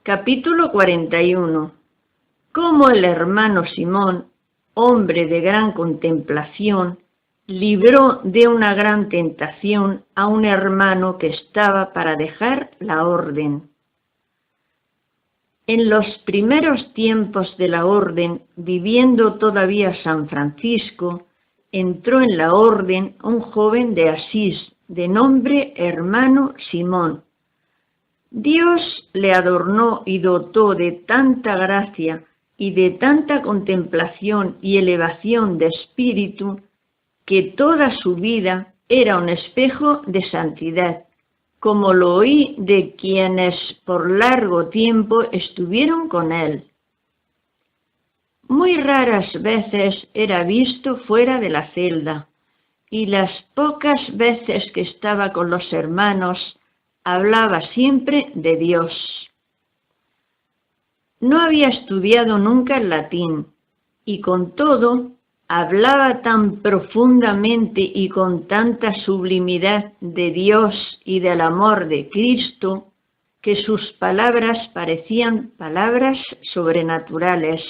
Capítulo 41. Cómo el hermano Simón, hombre de gran contemplación, libró de una gran tentación a un hermano que estaba para dejar la orden. En los primeros tiempos de la orden, viviendo todavía San Francisco, entró en la orden un joven de Asís, de nombre hermano Simón. Dios le adornó y dotó de tanta gracia y de tanta contemplación y elevación de espíritu, que toda su vida era un espejo de santidad, como lo oí de quienes por largo tiempo estuvieron con él. Muy raras veces era visto fuera de la celda, y las pocas veces que estaba con los hermanos, hablaba siempre de Dios. No había estudiado nunca el latín, y con todo hablaba tan profundamente y con tanta sublimidad de Dios y del amor de Cristo, que sus palabras parecían palabras sobrenaturales.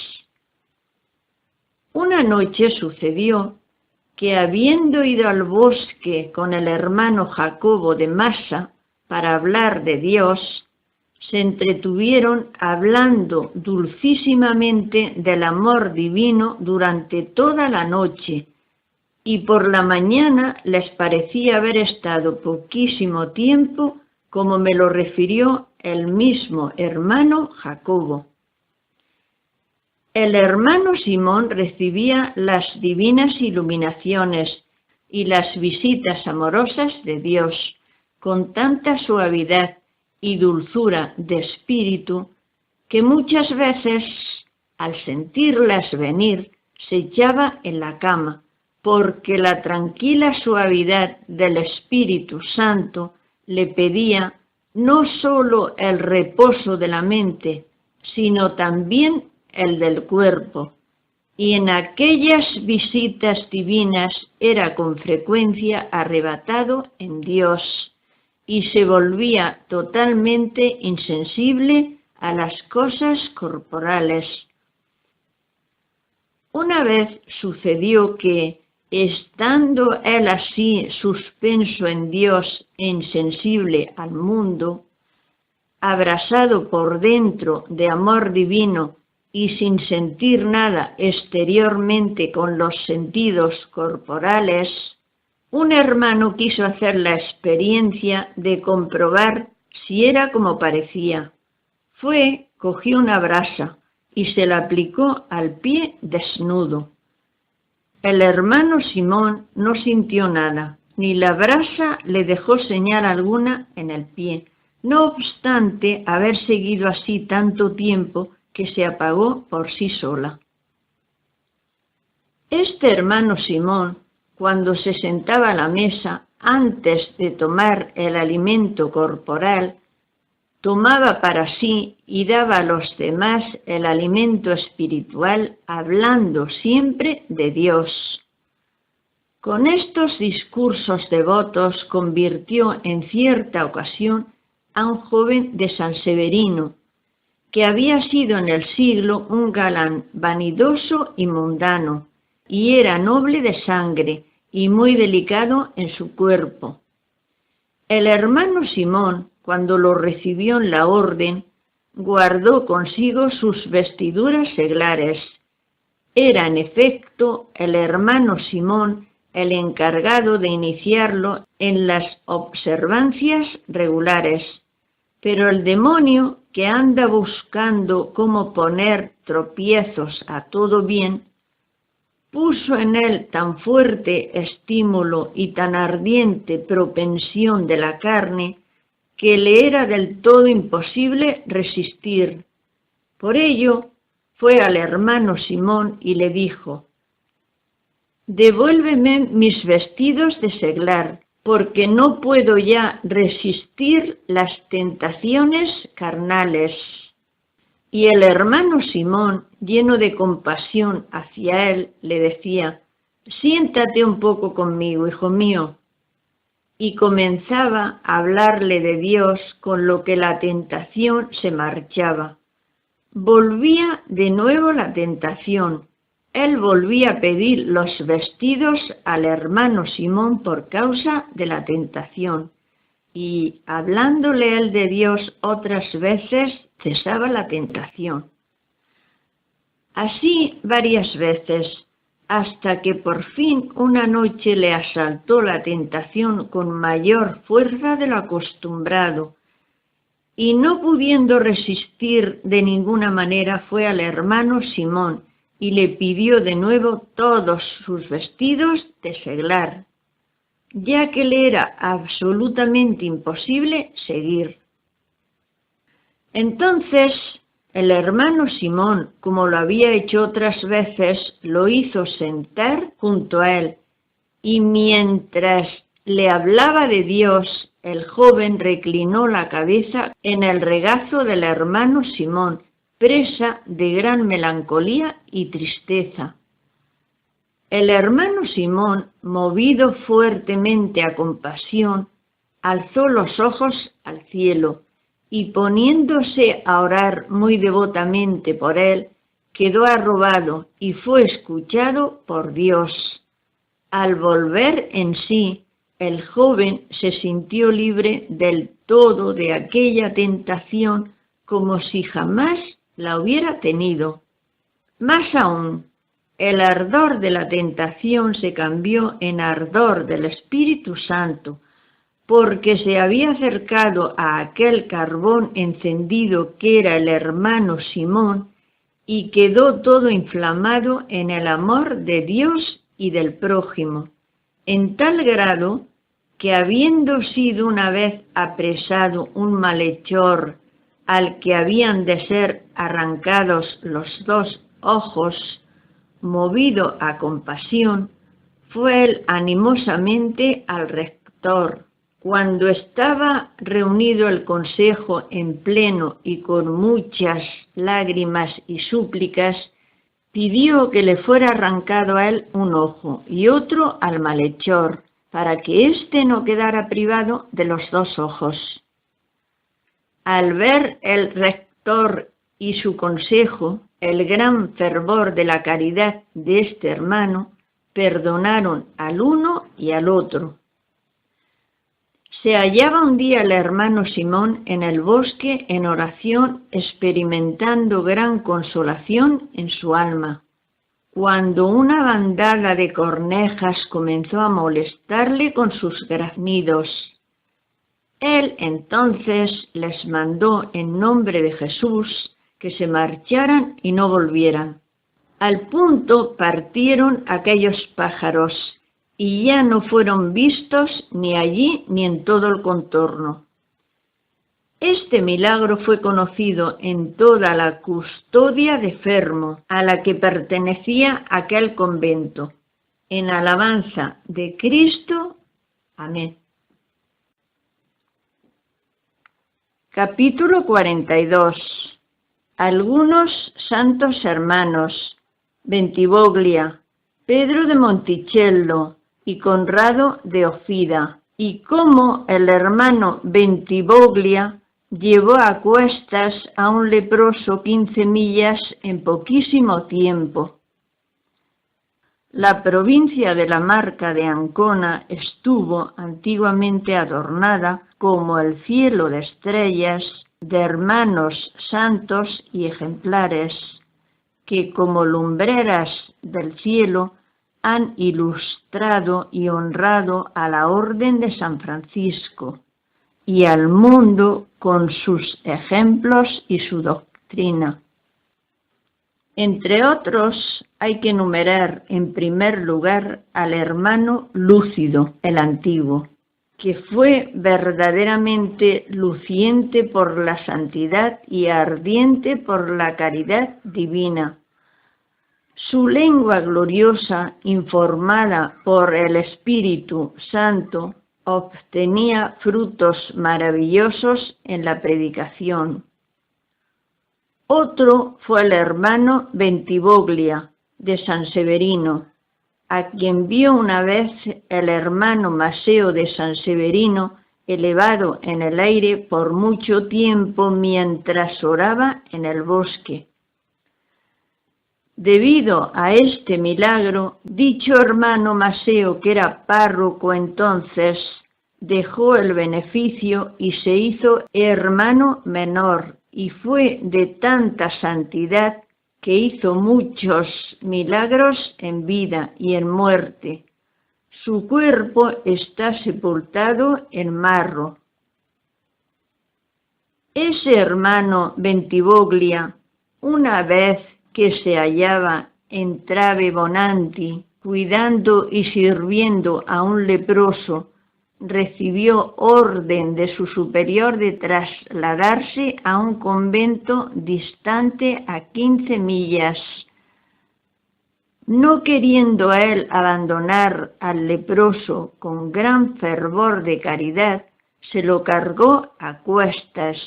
Una noche sucedió que, habiendo ido al bosque con el hermano Jacobo de Massa para hablar de Dios, se entretuvieron hablando dulcísimamente del amor divino durante toda la noche, y por la mañana les parecía haber estado poquísimo tiempo, como me lo refirió el mismo hermano Jacobo. El hermano Simón recibía las divinas iluminaciones y las visitas amorosas de Dios con tanta suavidad y dulzura de espíritu, que muchas veces, al sentirlas venir, se echaba en la cama, porque la tranquila suavidad del Espíritu Santo le pedía no sólo el reposo de la mente, sino también el del cuerpo, y en aquellas visitas divinas era con frecuencia arrebatado en Dios, y se volvía totalmente insensible a las cosas corporales. Una vez sucedió que, estando él así suspenso en Dios e insensible al mundo, abrasado por dentro de amor divino y sin sentir nada exteriormente con los sentidos corporales, un hermano quiso hacer la experiencia de comprobar si era como parecía. Cogió una brasa y se la aplicó al pie desnudo. El hermano Simón no sintió nada, ni la brasa le dejó señal alguna en el pie, no obstante haber seguido así tanto tiempo que se apagó por sí sola. Este hermano Simón, cuando se sentaba a la mesa, antes de tomar el alimento corporal, tomaba para sí y daba a los demás el alimento espiritual, hablando siempre de Dios. Con estos discursos devotos convirtió en cierta ocasión a un joven de San Severino, que había sido en el siglo un galán vanidoso y mundano, y era noble de sangre y muy delicado en su cuerpo. El hermano Simón, cuando lo recibió en la orden, guardó consigo sus vestiduras seglares. Era en efecto el hermano Simón el encargado de iniciarlo en las observancias regulares, pero el demonio, que anda buscando cómo poner tropiezos a todo bien, puso en él tan fuerte estímulo y tan ardiente propensión de la carne, que le era del todo imposible resistir. Por ello, fue al hermano Simón y le dijo: «Devuélveme mis vestidos de seglar, porque no puedo ya resistir las tentaciones carnales». Y el hermano Simón, lleno de compasión hacia él, le decía: «Siéntate un poco conmigo, hijo mío». y comenzaba a hablarle de Dios, con lo que la tentación se marchaba. Volvía de nuevo la tentación. Él volvía a pedir los vestidos al hermano Simón por causa de la tentación, y hablándole él de Dios otras veces, cesaba la tentación. Así varias veces, hasta que por fin una noche le asaltó la tentación con mayor fuerza de lo acostumbrado, y no pudiendo resistir de ninguna manera fue al hermano Simón y le pidió de nuevo todos sus vestidos de seglar, ya que le era absolutamente imposible seguir. Entonces el hermano Simón, como lo había hecho otras veces, lo hizo sentar junto a él, y mientras le hablaba de Dios, el joven reclinó la cabeza en el regazo del hermano Simón, presa de gran melancolía y tristeza. El hermano Simón, movido fuertemente a compasión, alzó los ojos al cielo y poniéndose a orar muy devotamente por él, quedó arrobado y fue escuchado por Dios. Al volver en sí, el joven se sintió libre del todo de aquella tentación como si jamás la hubiera tenido. Más aún, el ardor de la tentación se cambió en ardor del Espíritu Santo, porque se había acercado a aquel carbón encendido que era el hermano Simón y quedó todo inflamado en el amor de Dios y del prójimo, en tal grado que habiendo sido una vez apresado un malhechor al que habían de ser arrancados los 2 ojos, movido a compasión, fue él animosamente al rector. Cuando estaba reunido el consejo en pleno y con muchas lágrimas y súplicas, pidió que le fuera arrancado a él un ojo y otro al malhechor, para que éste no quedara privado de los 2 ojos. Al ver el rector y su consejo el gran fervor de la caridad de este hermano, perdonaron al uno y al otro. Se hallaba un día el hermano Simón en el bosque en oración, experimentando gran consolación en su alma, cuando una bandada de cornejas comenzó a molestarle con sus graznidos. Él entonces les mandó en nombre de Jesús que se marcharan y no volvieran. Al punto partieron aquellos pájaros y ya no fueron vistos ni allí ni en todo el contorno. Este milagro fue conocido en toda la custodia de Fermo, a la que pertenecía aquel convento. En alabanza de Cristo. Amén. Capítulo 42. Algunos santos hermanos: Bentivoglia, Pedro de Monticello y Conrado de Ofida, y cómo el hermano Bentivoglia llevó a cuestas a un leproso 15 millas en poquísimo tiempo. La provincia de la Marca de Ancona estuvo antiguamente adornada, como el cielo de estrellas, de hermanos santos y ejemplares, que como lumbreras del cielo han ilustrado y honrado a la Orden de San Francisco y al mundo con sus ejemplos y su doctrina. Entre otros, hay que enumerar en primer lugar al hermano Lúcido, el Antiguo, que fue verdaderamente luciente por la santidad y ardiente por la caridad divina. Su lengua gloriosa, informada por el Espíritu Santo, obtenía frutos maravillosos en la predicación. Otro fue el hermano Bentivoglia, de San Severino, a quien vio una vez el hermano Maseo de San Severino elevado en el aire por mucho tiempo mientras oraba en el bosque. Debido a este milagro, dicho hermano Maseo, que era párroco entonces, dejó el beneficio y se hizo hermano menor, y fue de tanta santidad que hizo muchos milagros en vida y en muerte. Su cuerpo está sepultado en Marro. Ese hermano Bentivoglia, una vez que se hallaba en Trave Bonanti, cuidando y sirviendo a un leproso, recibió orden de su superior de trasladarse a un convento distante a 15 millas. No queriendo a él abandonar al leproso con gran fervor de caridad, se lo cargó a cuestas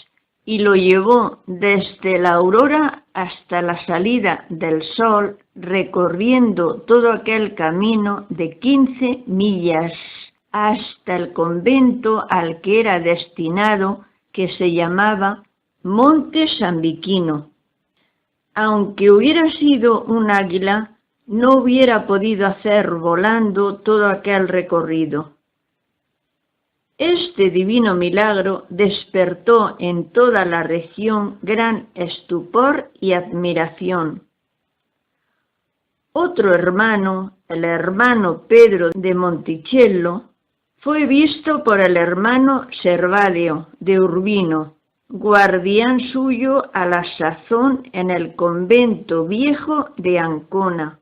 y lo llevó desde la aurora hasta la salida del sol, recorriendo todo aquel camino de 15 millas hasta el convento al que era destinado, que se llamaba Monte Sambiquino. Aunque hubiera sido un águila, no hubiera podido hacer volando todo aquel recorrido. Este divino milagro despertó en toda la región gran estupor y admiración. Otro hermano, el hermano Pedro de Monticello, fue visto por el hermano Servalio de Urbino, guardián suyo a la sazón en el convento viejo de Ancona,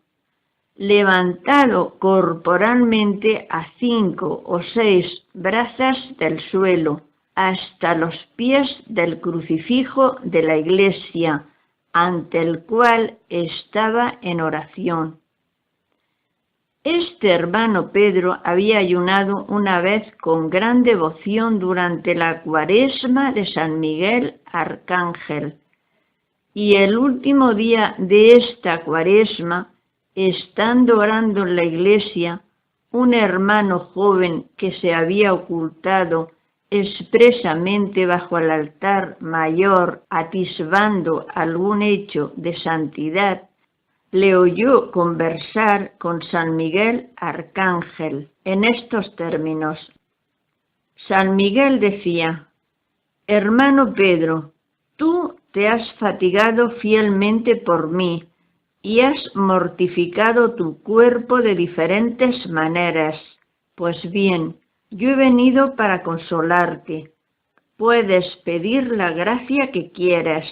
levantado corporalmente a 5 o 6 brazas del suelo, hasta los pies del crucifijo de la iglesia, ante el cual estaba en oración. Este hermano Pedro había ayunado una vez con gran devoción durante la Cuaresma de San Miguel Arcángel, y el último día de esta Cuaresma, estando orando en la iglesia, un hermano joven que se había ocultado expresamente bajo el altar mayor, atisbando algún hecho de santidad, le oyó conversar con San Miguel Arcángel en estos términos. San Miguel decía: «Hermano Pedro, tú te has fatigado fielmente por mí y has mortificado tu cuerpo de diferentes maneras. Pues bien, yo he venido para consolarte. Puedes pedir la gracia que quieras,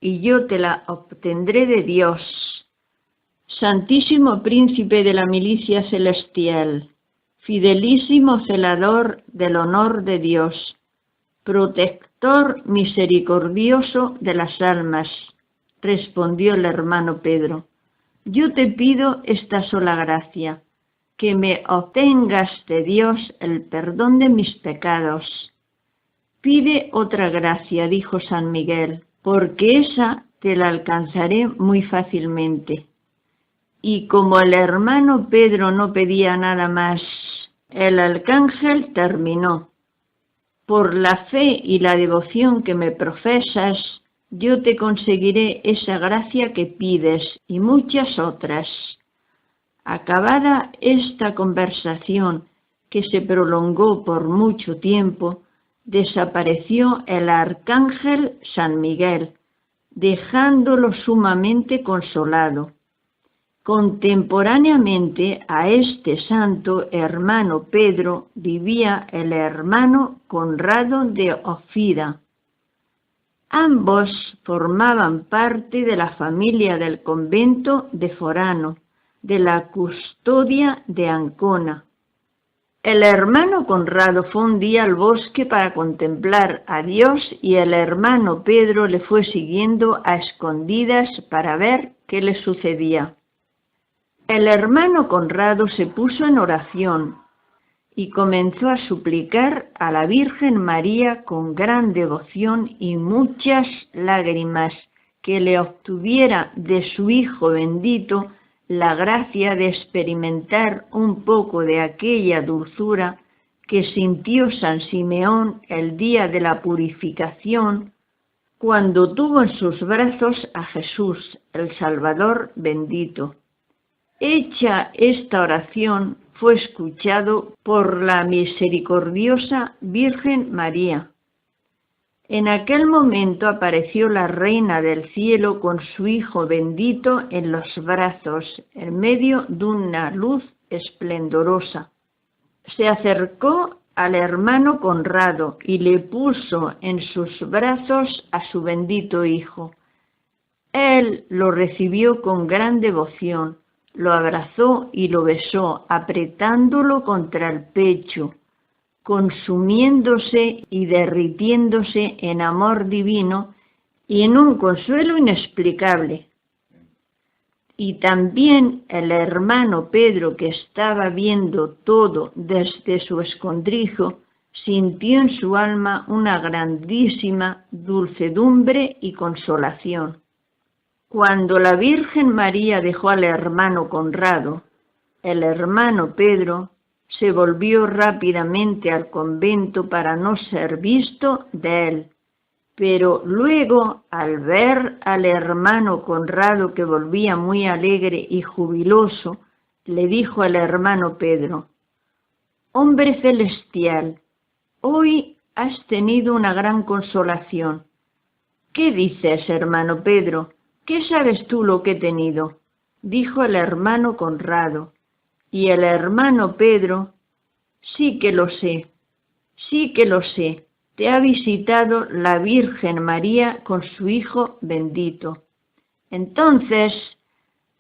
y yo te la obtendré de Dios. Santísimo príncipe de la milicia celestial, fidelísimo celador del honor de Dios, protector misericordioso de las almas», respondió el hermano Pedro, «yo te pido esta sola gracia, que me obtengas de Dios el perdón de mis pecados». «Pide otra gracia», dijo San Miguel, «porque esa te la alcanzaré muy fácilmente». Y como el hermano Pedro no pedía nada más, el arcángel terminó: «Por la fe y la devoción que me profesas, yo te conseguiré esa gracia que pides y muchas otras». Acabada esta conversación, que se prolongó por mucho tiempo, desapareció el arcángel San Miguel, dejándolo sumamente consolado. Contemporáneamente a este santo hermano Pedro vivía el hermano Conrado de Ofida. Ambos formaban parte de la familia del convento de Forano, de la custodia de Ancona. El hermano Conrado fue un día al bosque para contemplar a Dios y el hermano Pedro le fue siguiendo a escondidas para ver qué le sucedía. El hermano Conrado se puso en oración y comenzó a suplicar a la Virgen María con gran devoción y muchas lágrimas que le obtuviera de su Hijo bendito la gracia de experimentar un poco de aquella dulzura que sintió San Simeón el día de la purificación, cuando tuvo en sus brazos a Jesús, el Salvador bendito. Hecha esta oración, fue escuchado por la misericordiosa Virgen María. En aquel momento apareció la Reina del Cielo con su Hijo bendito en los brazos, en medio de una luz esplendorosa. Se acercó al hermano Conrado y le puso en sus brazos a su bendito Hijo. Él lo recibió con gran devoción, lo abrazó y lo besó, apretándolo contra el pecho, consumiéndose y derritiéndose en amor divino y en un consuelo inexplicable. Y también el hermano Pedro, que estaba viendo todo desde su escondrijo, sintió en su alma una grandísima dulcedumbre y consolación. Cuando la Virgen María dejó al hermano Conrado, el hermano Pedro se volvió rápidamente al convento para no ser visto de él. Pero luego, al ver al hermano Conrado que volvía muy alegre y jubiloso, le dijo al hermano Pedro: «Hombre celestial, hoy has tenido una gran consolación». «¿Qué dices, hermano Pedro? ¿Qué sabes tú lo que he tenido?», dijo el hermano Conrado. Y el hermano Pedro: «Sí que lo sé, sí que lo sé. Te ha visitado la Virgen María con su Hijo bendito». Entonces,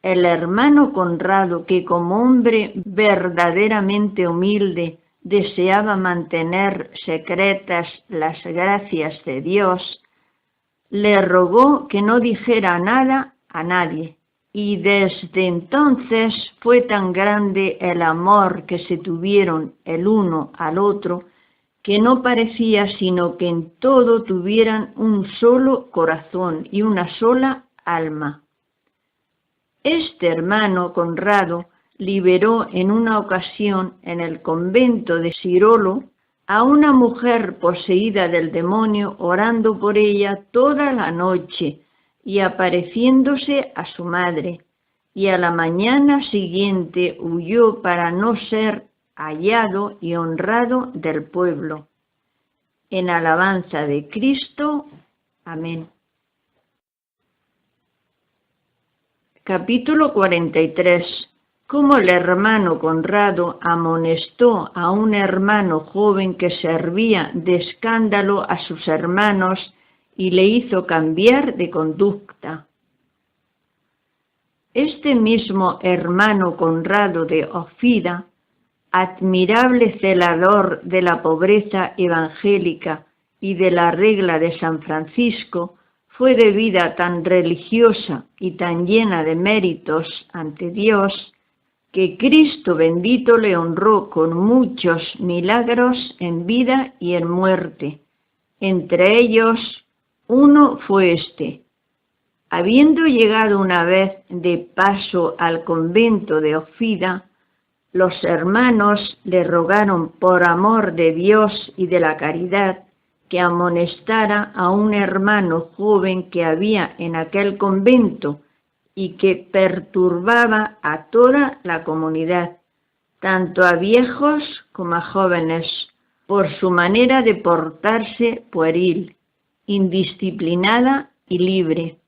el hermano Conrado, que como hombre verdaderamente humilde deseaba mantener secretas las gracias de Dios, le rogó que no dijera nada a nadie. Y desde entonces fue tan grande el amor que se tuvieron el uno al otro, que no parecía sino que en todo tuvieran un solo corazón y una sola alma. Este hermano Conrado liberó en una ocasión en el convento de Sirolo a una mujer poseída del demonio, orando por ella toda la noche y apareciéndose a su madre, y a la mañana siguiente huyó para no ser hallado y honrado del pueblo. En alabanza de Cristo. Amén. Capítulo 43. Cómo el hermano Conrado amonestó a un hermano joven que servía de escándalo a sus hermanos y le hizo cambiar de conducta. Este mismo hermano Conrado de Ófida, admirable celador de la pobreza evangélica y de la regla de San Francisco, fue de vida tan religiosa y tan llena de méritos ante Dios, que Cristo bendito le honró con muchos milagros en vida y en muerte. Entre ellos, uno fue este. Habiendo llegado una vez de paso al convento de Ófida, los hermanos le rogaron por amor de Dios y de la caridad que amonestara a un hermano joven que había en aquel convento y que perturbaba a toda la comunidad, tanto a viejos como a jóvenes, por su manera de portarse pueril, indisciplinada y libre.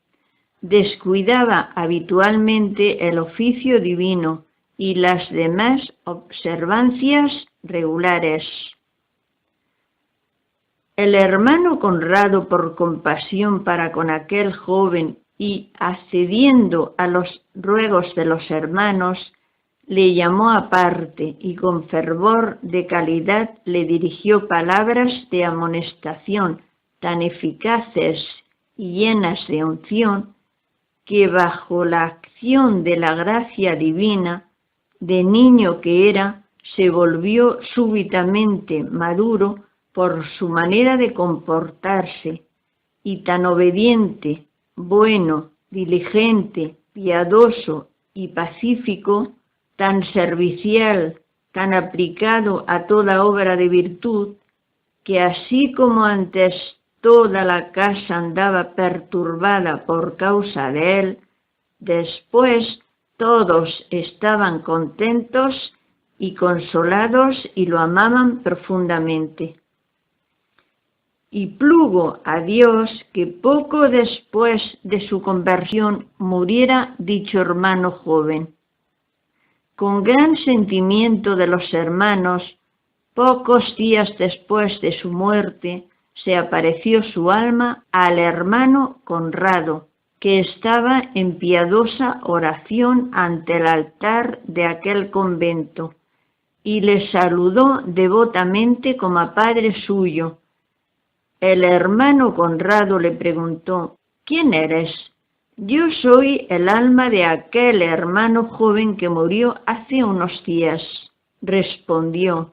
Descuidaba habitualmente el oficio divino y las demás observancias regulares. El hermano Conrado, por compasión para con aquel joven y accediendo a los ruegos de los hermanos, le llamó aparte y con fervor de caridad le dirigió palabras de amonestación tan eficaces y llenas de unción, que bajo la acción de la gracia divina, de niño que era, se volvió súbitamente maduro por su manera de comportarse, y tan obediente, bueno, diligente, piadoso y pacífico, tan servicial, tan aplicado a toda obra de virtud, que así como antes toda la casa andaba perturbada por causa de él, después todos estaban contentos y consolados y lo amaban profundamente. Y plugo a Dios que poco después de su conversión muriera dicho hermano joven. Con gran sentimiento de los hermanos, pocos días después de su muerte, se apareció su alma al hermano Conrado, que estaba en piadosa oración ante el altar de aquel convento, y le saludó devotamente como a padre suyo. El hermano Conrado le preguntó: ¿quién eres? Yo soy el alma de aquel hermano joven que murió hace unos días, respondió.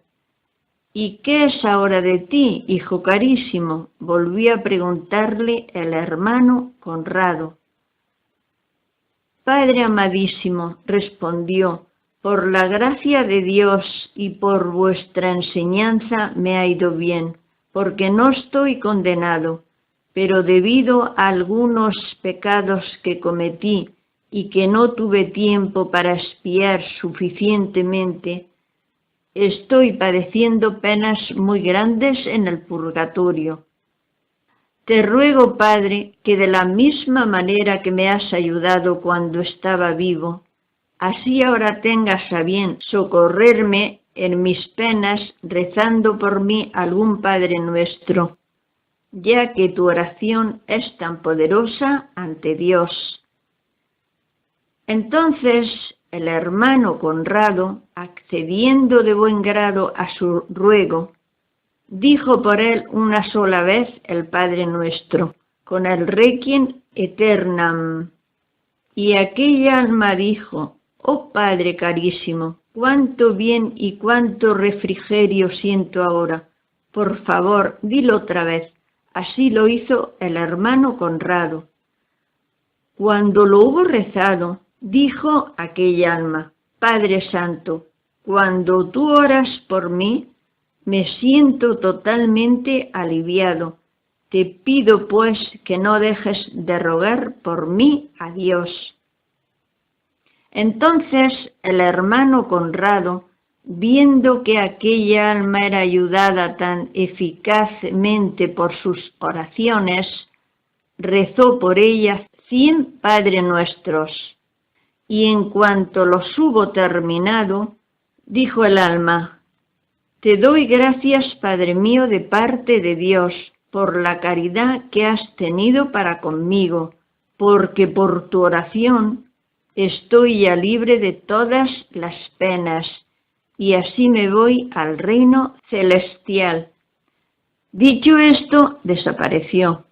¿Y qué es ahora de ti, hijo carísimo? Volvió a preguntarle el hermano Conrado. Padre amadísimo, respondió, por la gracia de Dios y por vuestra enseñanza me ha ido bien, porque no estoy condenado, pero debido a algunos pecados que cometí y que no tuve tiempo para expiar suficientemente, estoy padeciendo penas muy grandes en el purgatorio. Te ruego, Padre, que de la misma manera que me has ayudado cuando estaba vivo, así ahora tengas a bien socorrerme en mis penas rezando por mí algún Padre Nuestro, ya que tu oración es tan poderosa ante Dios. Entonces el hermano Conrado, accediendo de buen grado a su ruego, dijo por él una sola vez el Padre Nuestro, con el Requiem Aeternam. Y aquella alma dijo: oh Padre carísimo, cuánto bien y cuánto refrigerio siento ahora. Por favor, dilo otra vez. Así lo hizo el hermano Conrado. Cuando lo hubo rezado, dijo aquella alma: Padre Santo, cuando tú oras por mí, me siento totalmente aliviado. Te pido pues que no dejes de rogar por mí a Dios. Entonces el hermano Conrado, viendo que aquella alma era ayudada tan eficazmente por sus oraciones, rezó por ella 100 Padre Nuestros, y en cuanto los hubo terminado, dijo el alma: te doy gracias, Padre mío, de parte de Dios, por la caridad que has tenido para conmigo, porque por tu oración estoy ya libre de todas las penas, y así me voy al reino celestial. Dicho esto, desapareció.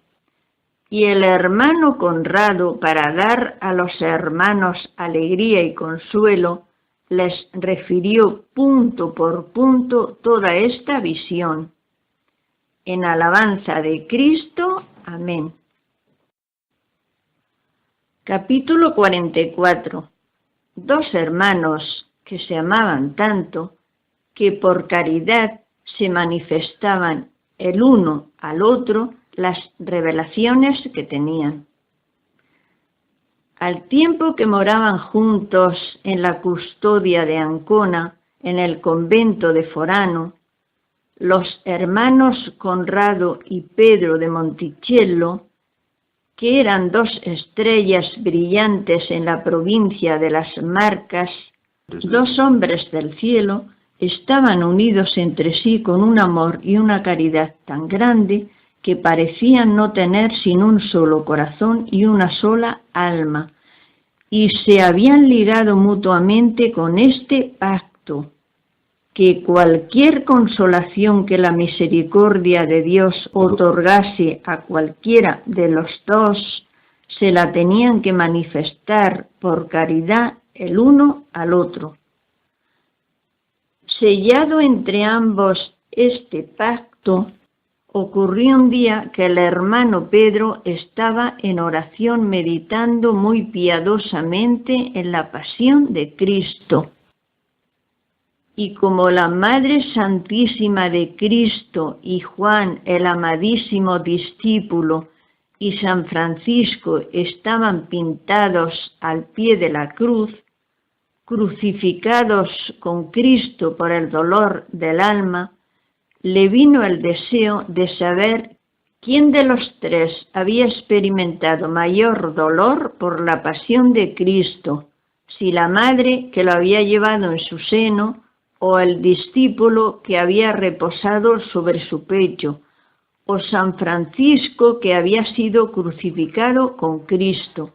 Y el hermano Conrado, para dar a los hermanos alegría y consuelo, les refirió punto por punto toda esta visión. En alabanza de Cristo. Amén. Capítulo 44. Dos hermanos que se amaban tanto que por caridad se manifestaban el uno al otro las revelaciones que tenían. Al tiempo que moraban juntos en la custodia de Ancona, en el convento de Forano, los hermanos Conrado y Pedro de Monticello, que eran dos estrellas brillantes en la provincia de las Marcas, dos hombres del cielo, estaban unidos entre sí con un amor y una caridad tan grande que parecían no tener sino un solo corazón y una sola alma, y se habían ligado mutuamente con este pacto, que cualquier consolación que la misericordia de Dios otorgase a cualquiera de los dos, se la tenían que manifestar por caridad el uno al otro. Sellado entre ambos este pacto, ocurrió un día que el hermano Pedro estaba en oración meditando muy piadosamente en la pasión de Cristo. Y como la Madre Santísima de Cristo y Juan, el amadísimo discípulo, y San Francisco estaban pintados al pie de la cruz, crucificados con Cristo por el dolor del alma, le vino el deseo de saber quién de los tres había experimentado mayor dolor por la pasión de Cristo, si la madre que lo había llevado en su seno o el discípulo que había reposado sobre su pecho, o San Francisco que había sido crucificado con Cristo.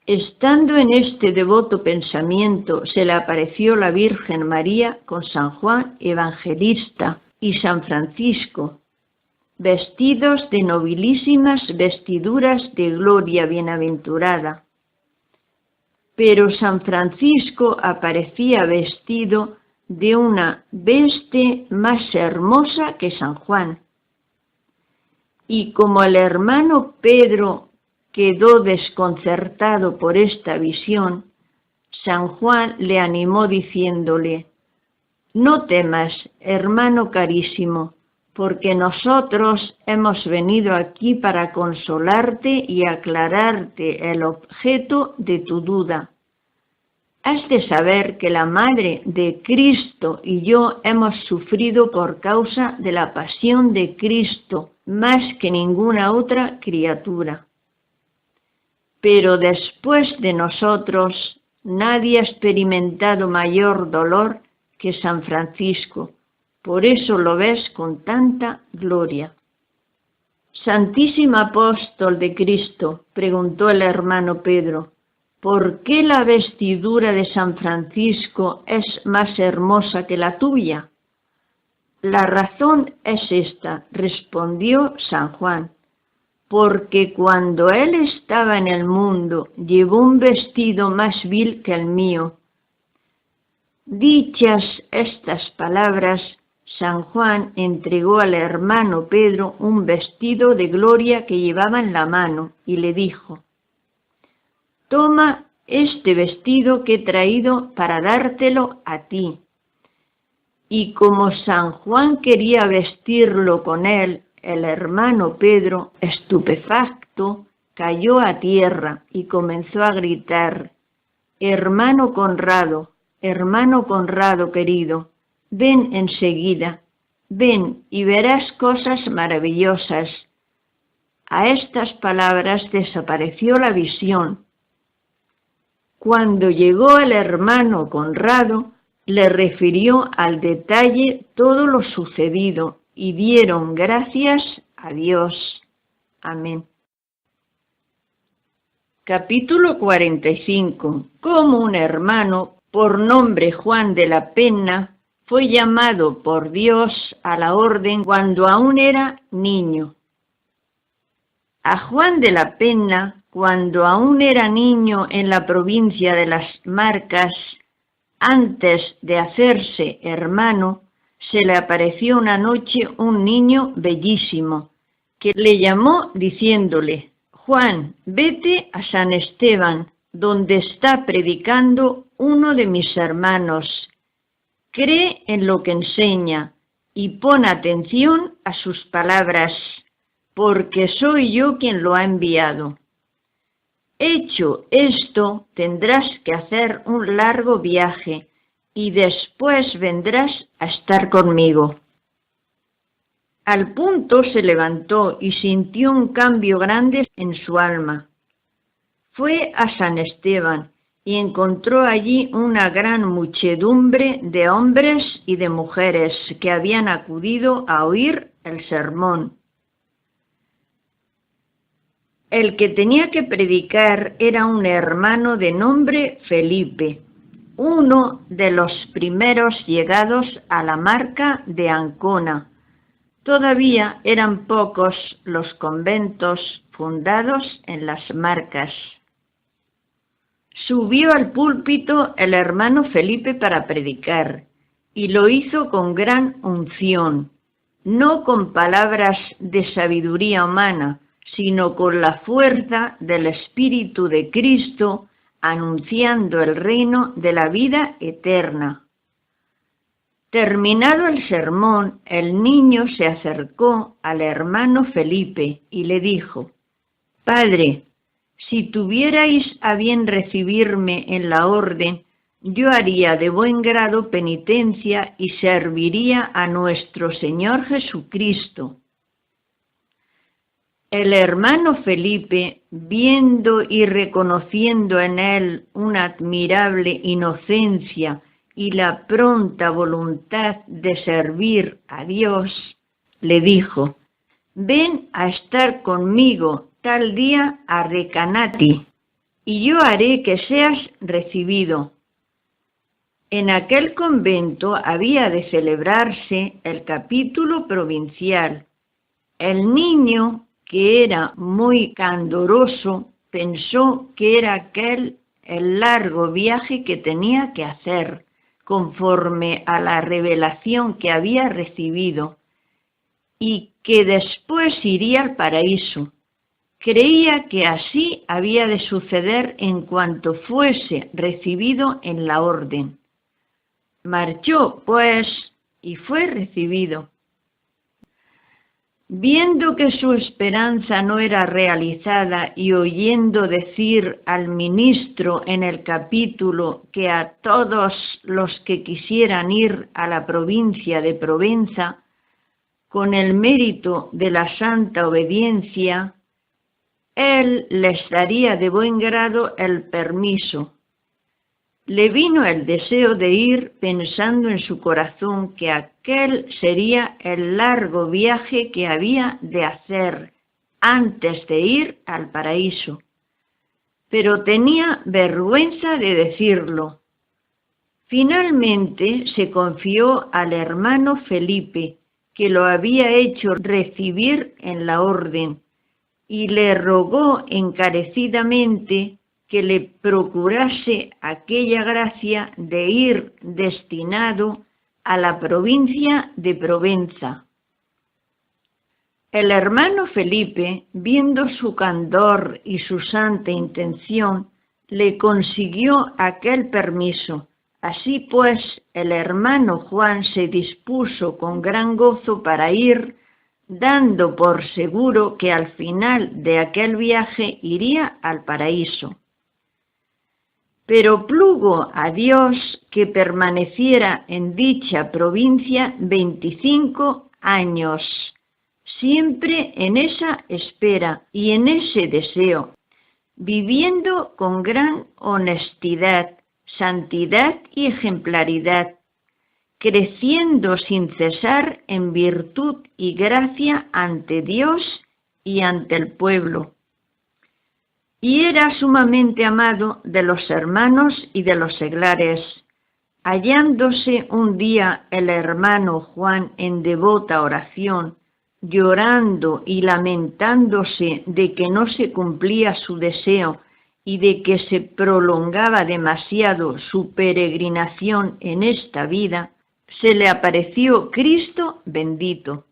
Estando en este devoto pensamiento, se le apareció la Virgen María con San Juan Evangelista y San Francisco, vestidos de nobilísimas vestiduras de gloria bienaventurada. Pero San Francisco aparecía vestido de una veste más hermosa que San Juan. Y como el hermano Pedro quedó desconcertado por esta visión, San Juan le animó diciéndole: «No temas, hermano carísimo, porque nosotros hemos venido aquí para consolarte y aclararte el objeto de tu duda. Has de saber que la Madre de Cristo y yo hemos sufrido por causa de la pasión de Cristo más que ninguna otra criatura. Pero después de nosotros nadie ha experimentado mayor dolor que San Francisco, por eso lo ves con tanta gloria». «Santísimo apóstol de Cristo», preguntó el hermano Pedro, «¿por qué la vestidura de San Francisco es más hermosa que la tuya?» «La razón es esta», respondió San Juan, «porque cuando él estaba en el mundo llevó un vestido más vil que el mío». Dichas estas palabras, San Juan entregó al hermano Pedro un vestido de gloria que llevaba en la mano y le dijo: «Toma este vestido que he traído para dártelo a ti». Y como San Juan quería vestirlo con él, el hermano Pedro, estupefacto, cayó a tierra y comenzó a gritar: hermano Conrado querido, ven enseguida, ven y verás cosas maravillosas». A estas palabras desapareció la visión. Cuando llegó el hermano Conrado, le refirió al detalle todo lo sucedido y dieron gracias a Dios. Amén. Capítulo 45. Cómo un hermano, por nombre Juan de la Penna, fue llamado por Dios a la orden cuando aún era niño. A Juan de la Penna, cuando aún era niño en la provincia de las Marcas, antes de hacerse hermano, se le apareció una noche un niño bellísimo, que le llamó diciéndole: «Juan, vete a San Esteban, donde está predicando uno de mis hermanos. Cree en lo que enseña y pon atención a sus palabras, porque soy yo quien lo ha enviado. Hecho esto, tendrás que hacer un largo viaje y después vendrás a estar conmigo». Al punto se levantó y sintió un cambio grande en su alma. Fue a San Esteban y encontró allí una gran muchedumbre de hombres y de mujeres que habían acudido a oír el sermón. El que tenía que predicar era un hermano de nombre Felipe, uno de los primeros llegados a la marca de Ancona. Todavía eran pocos los conventos fundados en las Marcas. Subió al púlpito el hermano Felipe para predicar, y lo hizo con gran unción. no con palabras de sabiduría humana, sino con la fuerza del Espíritu de Cristo, anunciando el reino de la vida eterna. Terminado el sermón, el niño se acercó al hermano Felipe y le dijo: «Padre, si tuvierais a bien recibirme en la orden, yo haría de buen grado penitencia y serviría a nuestro Señor Jesucristo». El hermano Felipe, viendo y reconociendo en él una admirable inocencia y la pronta voluntad de servir a Dios, le dijo: «Ven a estar conmigo tal día a Recanati, y yo haré que seas recibido». En aquel convento había de celebrarse el capítulo provincial. El niño, que era muy candoroso, pensó que era aquel el largo viaje que tenía que hacer, conforme a la revelación que había recibido, y que después iría al paraíso. Creía que así había de suceder en cuanto fuese recibido en la orden. Marchó, pues, y fue recibido. Viendo que su esperanza no era realizada y oyendo decir al ministro en el capítulo que a todos los que quisieran ir a la provincia de Provenza, con el mérito de la santa obediencia, él les daría de buen grado el permiso. Le vino el deseo de ir pensando en su corazón que aquel sería el largo viaje que había de hacer antes de ir al paraíso. Pero tenía vergüenza de decirlo. Finalmente se confió al hermano Felipe, que lo había hecho recibir en la orden, y le rogó encarecidamente que le procurase aquella gracia de ir destinado a la provincia de Provenza. El hermano Felipe, viendo su candor y su santa intención, le consiguió aquel permiso. Así pues, el hermano Juan se dispuso con gran gozo para ir, dando por seguro que al final de aquel viaje iría al paraíso. Pero plugo a Dios que permaneciera en dicha provincia 25 años, siempre en esa espera y en ese deseo, viviendo con gran honestidad, santidad y ejemplaridad, creciendo sin cesar en virtud y gracia ante Dios y ante el pueblo. Y era sumamente amado de los hermanos y de los seglares. Hallándose un día el hermano Juan en devota oración, llorando y lamentándose de que no se cumplía su deseo y de que se prolongaba demasiado su peregrinación en esta vida, se le apareció Cristo bendito.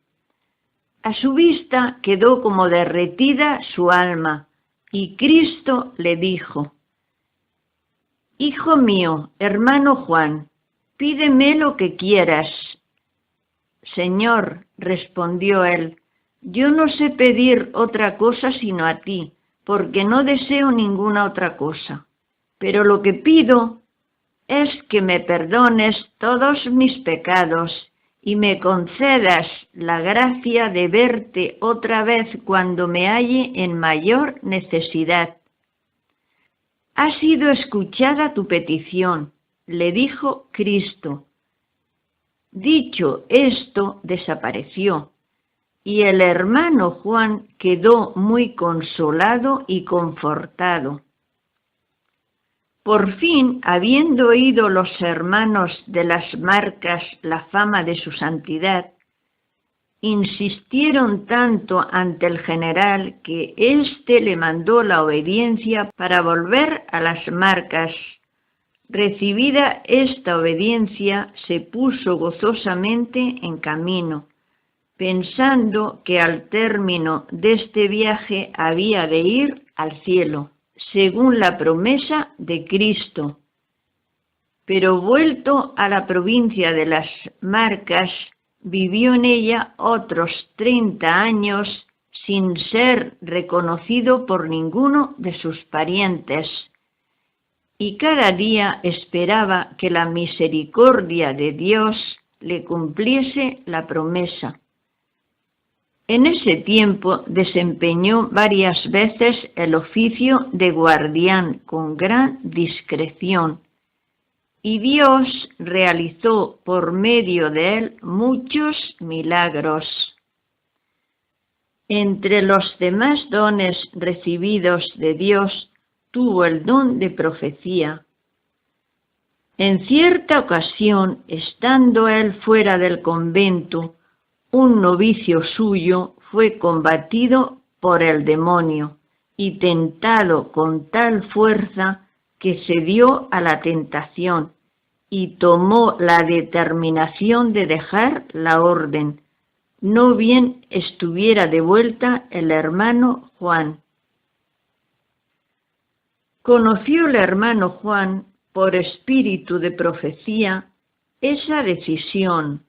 A su vista quedó como derretida su alma, y Cristo le dijo: «Hijo mío, hermano Juan, pídeme lo que quieras». «Señor», respondió él, «yo no sé pedir otra cosa sino a ti, porque no deseo ninguna otra cosa. Pero lo que pido es que me perdones todos mis pecados y me concedas la gracia de verte otra vez cuando me halle en mayor necesidad». «Ha sido escuchada tu petición», le dijo Cristo. Dicho esto, desapareció, y el hermano Juan quedó muy consolado y confortado. Por fin, habiendo oído los hermanos de las Marcas la fama de su santidad, insistieron tanto ante el general que éste le mandó la obediencia para volver a las Marcas. Recibida esta obediencia, se puso gozosamente en camino, pensando que al término de este viaje había de ir al cielo, según la promesa de Cristo. Pero vuelto a la provincia de las Marcas, vivió en ella otros 30 años sin ser reconocido por ninguno de sus parientes, y cada día esperaba que la misericordia de Dios le cumpliese la promesa. En ese tiempo desempeñó varias veces el oficio de guardián con gran discreción, y Dios realizó por medio de él muchos milagros. Entre los demás dones recibidos de Dios, tuvo el don de profecía. En cierta ocasión, estando él fuera del convento, un novicio suyo fue combatido por el demonio y tentado con tal fuerza que cedió a la tentación y tomó la determinación de dejar la orden, no bien estuviera de vuelta el hermano Juan. Conoció el hermano Juan, por espíritu de profecía, esa decisión.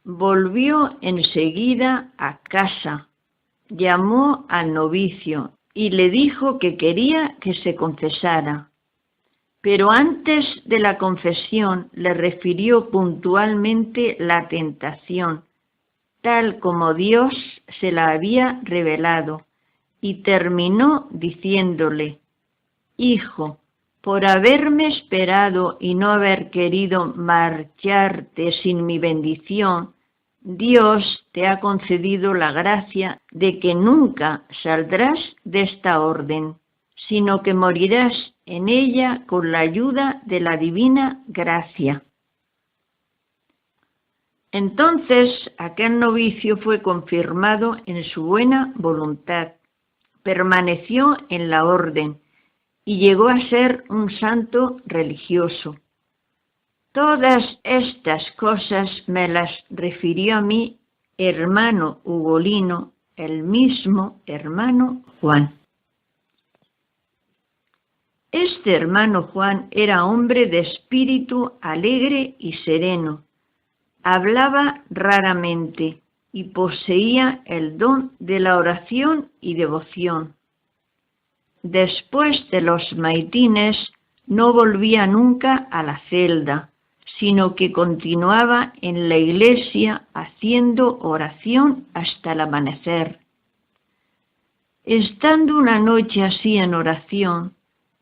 Volvió enseguida a casa, llamó al novicio y le dijo que quería que se confesara. Pero antes de la confesión le refirió puntualmente la tentación, tal como Dios se la había revelado, y terminó diciéndole: Hijo, por haberme esperado y no haber querido marcharte sin mi bendición, Dios te ha concedido la gracia de que nunca saldrás de esta orden, sino que morirás en ella con la ayuda de la divina gracia. Entonces aquel novicio fue confirmado en su buena voluntad, permaneció en la orden y llegó a ser un santo religioso. Todas estas cosas me las refirió a mí hermano Ugolino, el mismo hermano Juan. Este hermano Juan era hombre de espíritu alegre y sereno. Hablaba raramente y poseía el don de la oración y devoción. Después de los maitines no volvía nunca a la celda, sino que continuaba en la iglesia haciendo oración hasta el amanecer. Estando una noche así en oración,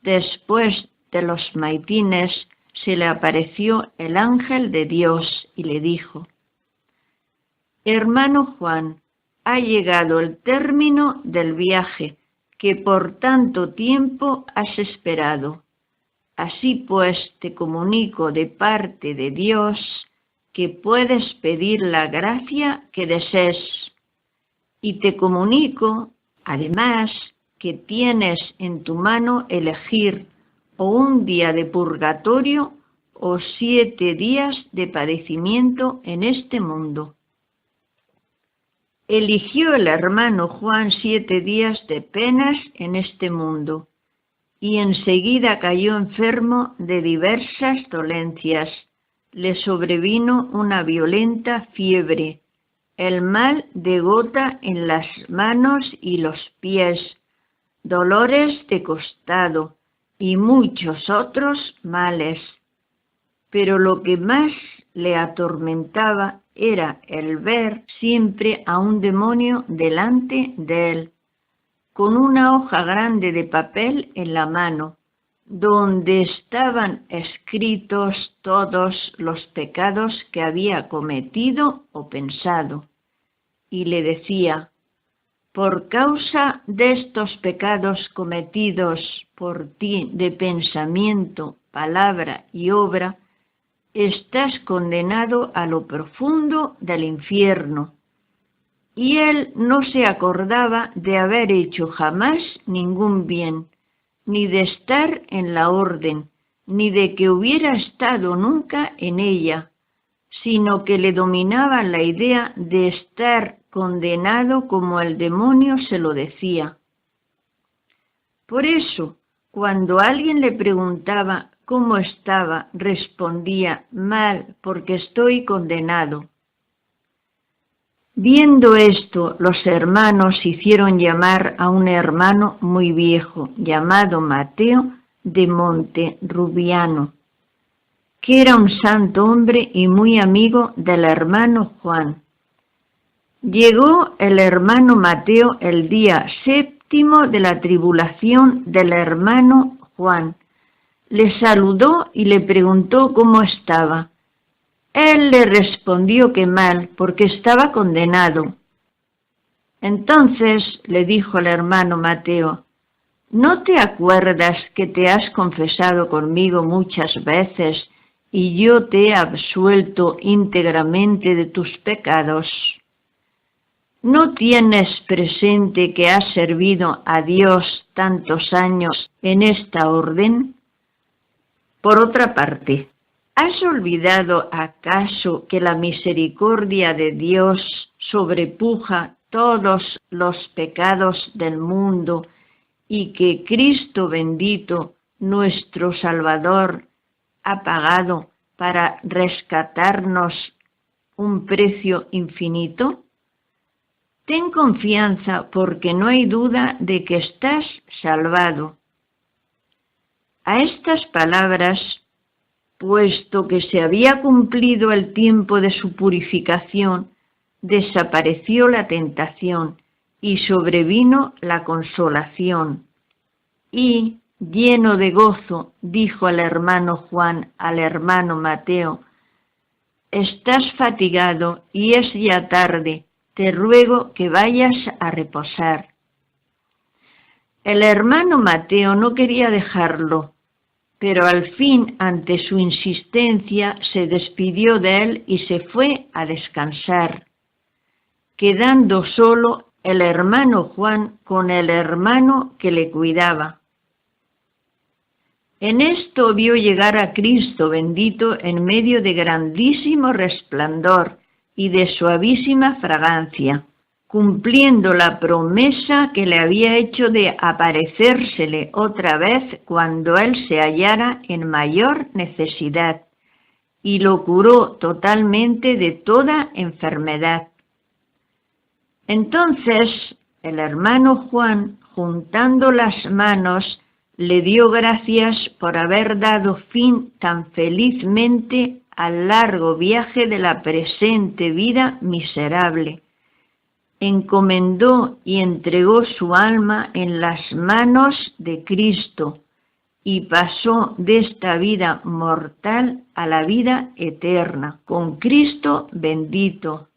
después de los maitines se le apareció el ángel de Dios y le dijo: Hermano Juan, ha llegado el término del viaje que por tanto tiempo has esperado. Así pues te comunico de parte de Dios que puedes pedir la gracia que desees. Y te comunico, además, que tienes en tu mano elegir o un día de purgatorio o 7 días de padecimiento en este mundo. Eligió el hermano Juan 7 días de penas en este mundo, y enseguida cayó enfermo de diversas dolencias. Le sobrevino una violenta fiebre, el mal de gota en las manos y los pies, dolores de costado y muchos otros males. Pero lo que más le atormentaba era el ver siempre a un demonio delante de él, con una hoja grande de papel en la mano, donde estaban escritos todos los pecados que había cometido o pensado, y le decía: por causa de estos pecados cometidos por ti de pensamiento, palabra y obra, estás condenado a lo profundo del infierno. Y él no se acordaba de haber hecho jamás ningún bien, ni de estar en la orden, ni de que hubiera estado nunca en ella, sino que le dominaba la idea de estar condenado como el demonio se lo decía. Por eso, cuando alguien le preguntaba cómo estaba, respondía: mal, porque estoy condenado. Viendo esto, los hermanos hicieron llamar a un hermano muy viejo, llamado Mateo de Monterubiano, que era un santo hombre y muy amigo del hermano Juan. Llegó el hermano Mateo el día 7º de la tribulación del hermano Juan. Le saludó y le preguntó cómo estaba. Él le respondió que mal, porque estaba condenado. Entonces le dijo el hermano Mateo: ¿no te acuerdas que te has confesado conmigo muchas veces y yo te he absuelto íntegramente de tus pecados? ¿No tienes presente que has servido a Dios tantos años en esta orden? Por otra parte, ¿has olvidado acaso que la misericordia de Dios sobrepuja todos los pecados del mundo y que Cristo bendito, nuestro Salvador, ha pagado para rescatarnos un precio infinito? Ten confianza, porque no hay duda de que estás salvado. A estas palabras, puesto que se había cumplido el tiempo de su purificación, desapareció la tentación y sobrevino la consolación. Y, lleno de gozo, dijo el hermano Juan al hermano Mateo: estás fatigado y es ya tarde, te ruego que vayas a reposar. El hermano Mateo no quería dejarlo, pero al fin, ante su insistencia, se despidió de él y se fue a descansar, quedando solo el hermano Juan con el hermano que le cuidaba. En esto vio llegar a Cristo bendito en medio de grandísimo resplandor y de suavísima fragancia, cumpliendo la promesa que le había hecho de aparecérsele otra vez cuando él se hallara en mayor necesidad, y lo curó totalmente de toda enfermedad. Entonces el hermano Juan, juntando las manos, le dio gracias por haber dado fin tan felizmente al largo viaje de la presente vida miserable. Encomendó y entregó su alma en las manos de Cristo y pasó de esta vida mortal a la vida eterna, con Cristo bendito,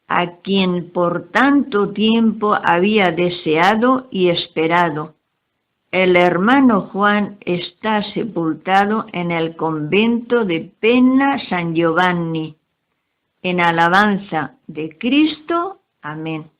a quien por tanto tiempo había deseado y esperado. El hermano Juan está sepultado en el convento de Penna San Giovanni, en alabanza de Cristo. Amén.